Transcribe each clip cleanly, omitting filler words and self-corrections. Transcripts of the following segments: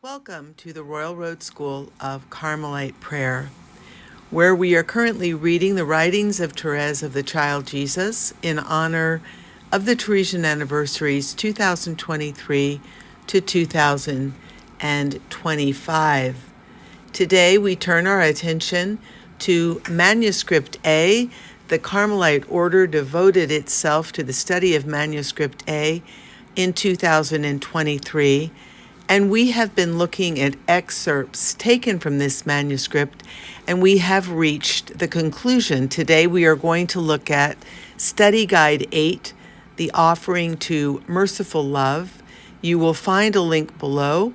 Welcome to the Royal Road School of Carmelite Prayer, where we are currently reading the writings of Therese of the Child Jesus in honor of the Theresian Anniversaries 2023 to 2025. Today we turn our attention to Manuscript A. The Carmelite order devoted itself to the study of Manuscript A in 2023, and we have been looking at excerpts taken from this manuscript, and we have reached the conclusion. Today we are going to look at Study Guide 8, the offering to Merciful Love. You will find a link below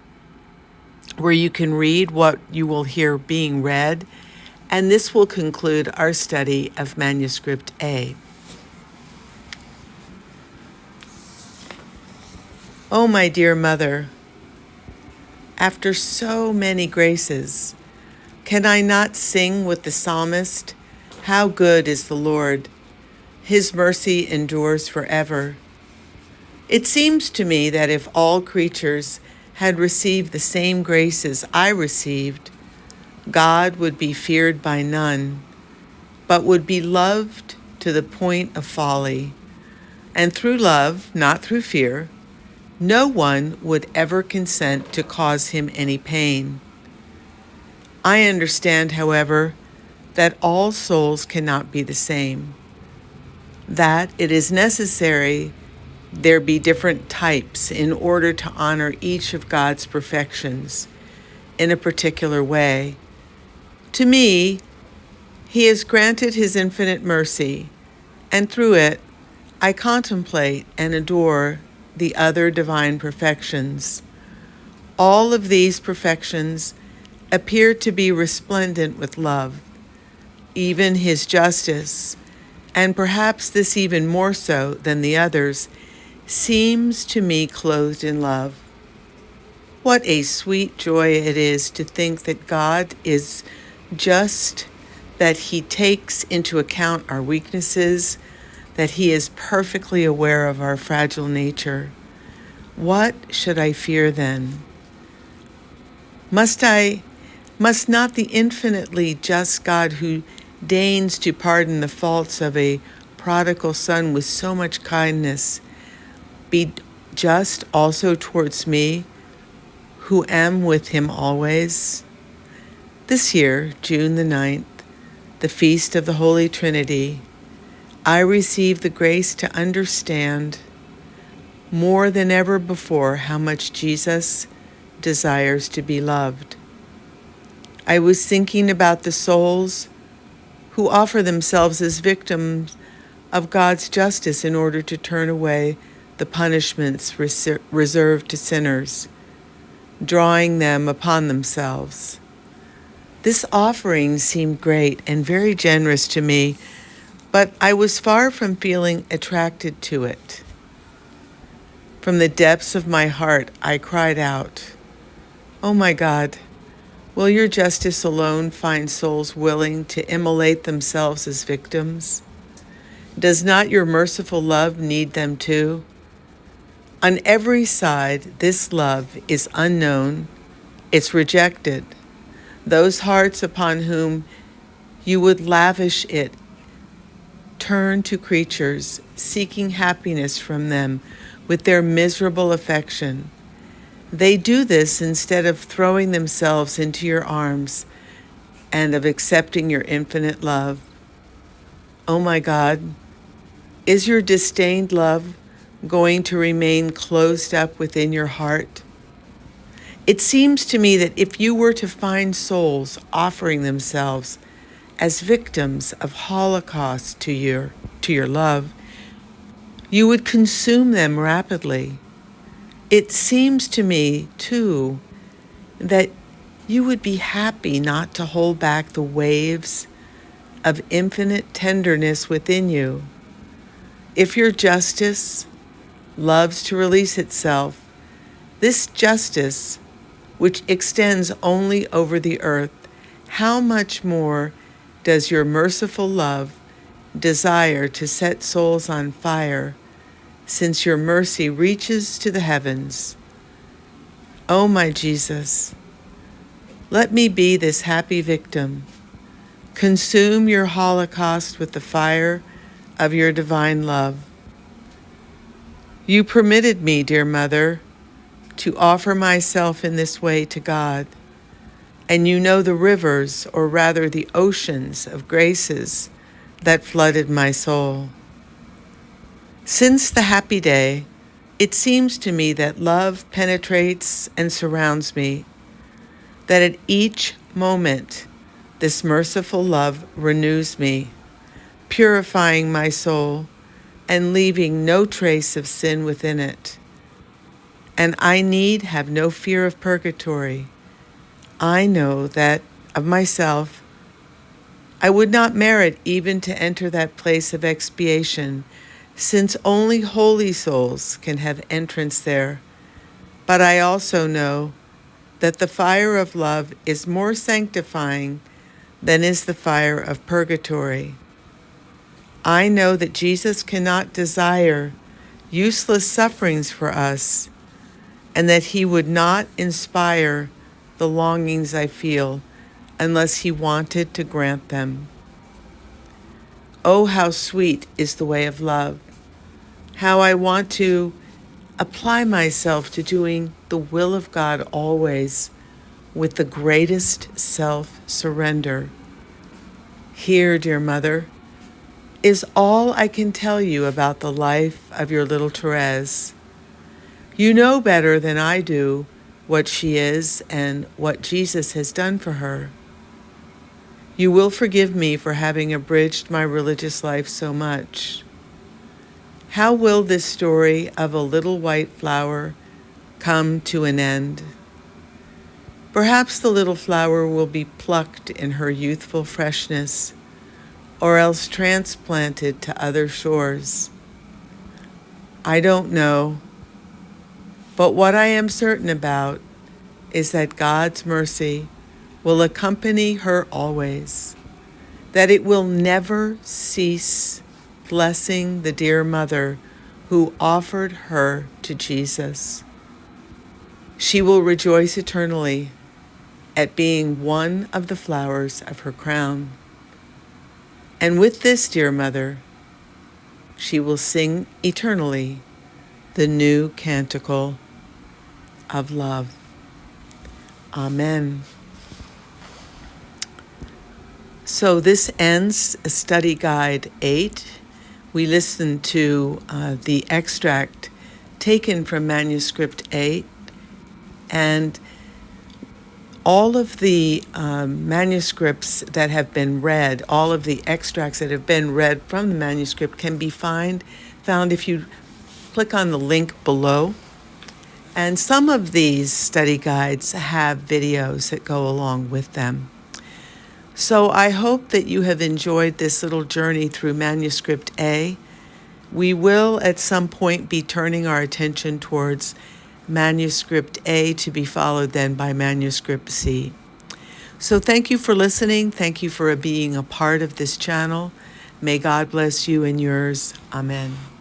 where you can read what you will hear being read, and this will conclude our study of Manuscript A. Oh, my dear mother, after so many graces, can I not sing with the psalmist, "How good is the Lord! His mercy endures forever." It seems to me that if all creatures had received the same graces I received, God would be feared by none, but would be loved to the point of folly. And through love, not through fear, no one would ever consent to cause him any pain. I understand, however, that all souls cannot be the same, that it is necessary there be different types in order to honor each of God's perfections in a particular way. To me, He has granted His infinite mercy, and through it, I contemplate and adore the other divine perfections. All of these perfections appear to be resplendent with love, even His justice, and perhaps this even more so than the others, seems to me clothed in love. What a sweet joy it is to think that God is just, that He takes into account our weaknesses, that He is perfectly aware of our fragile nature. What should I fear then? Must not the infinitely just God, who deigns to pardon the faults of a prodigal son with so much kindness, be just also towards me, who am with Him always? This year, June the 9th, the Feast of the Holy Trinity, I receive the grace to understand more than ever before how much Jesus desires to be loved. I was thinking about the souls who offer themselves as victims of God's justice in order to turn away the punishments reserved to sinners, drawing them upon themselves. This offering seemed great and very generous to me, but I was far from feeling attracted to it. From the depths of my heart, I cried out, "Oh my God, will your justice alone find souls willing to immolate themselves as victims? Does not your merciful love need them too? On every side, this love is unknown, it's rejected. Those hearts upon whom you would lavish it turn to creatures seeking happiness from them with their miserable affection. They do this instead of throwing themselves into your arms and of accepting your infinite love. Oh my God, is your disdained love going to remain closed up within your heart? It seems to me that if you were to find souls offering themselves as victims of Holocaust to your love, you would consume them rapidly. It seems to me, too, that you would be happy not to hold back the waves of infinite tenderness within you. If your justice loves to release itself, this justice, which extends only over the earth, how much more does your merciful love desire to set souls on fire, since your mercy reaches to the heavens? O my Jesus, let me be this happy victim. Consume your holocaust with the fire of your divine love. You permitted me, dear Mother, to offer myself in this way to God, and you know the rivers, or rather the oceans of graces that flooded my soul. Since the happy day, it seems to me that love penetrates and surrounds me, that at each moment this merciful love renews me, purifying my soul and leaving no trace of sin within it. And I need have no fear of purgatory. I know that of myself, I would not merit even to enter that place of expiation, since only holy souls can have entrance there. But I also know that the fire of love is more sanctifying than is the fire of purgatory. I know that Jesus cannot desire useless sufferings for us, and that he would not inspire the longings I feel unless he wanted to grant them. Oh, how sweet is the way of love. How I want to apply myself to doing the will of God always with the greatest self-surrender. Here, dear Mother, is all I can tell you about the life of your little Therese. You know better than I do what she is and what Jesus has done for her. You will forgive me for having abridged my religious life so much. How will this story of a little white flower come to an end? Perhaps the little flower will be plucked in her youthful freshness, or else transplanted to other shores. I don't know, but what I am certain about is that God's mercy will accompany her always, that it will never cease blessing the dear mother who offered her to Jesus. She will rejoice eternally at being one of the flowers of her crown. And with this dear mother, she will sing eternally the new canticle of love. Amen. So this ends Study Guide 8. We listened to the extract taken from Manuscript 8, and all of the manuscripts that have been read, all of the extracts that have been read from the manuscript can be found if you click on the link below. And some of these study guides have videos that go along with them. So I hope that you have enjoyed this little journey through Manuscript A. We will at some point be turning our attention towards Manuscript A, to be followed then by Manuscript C. So thank you for listening. Thank you for being a part of this channel. May God bless you and yours. Amen.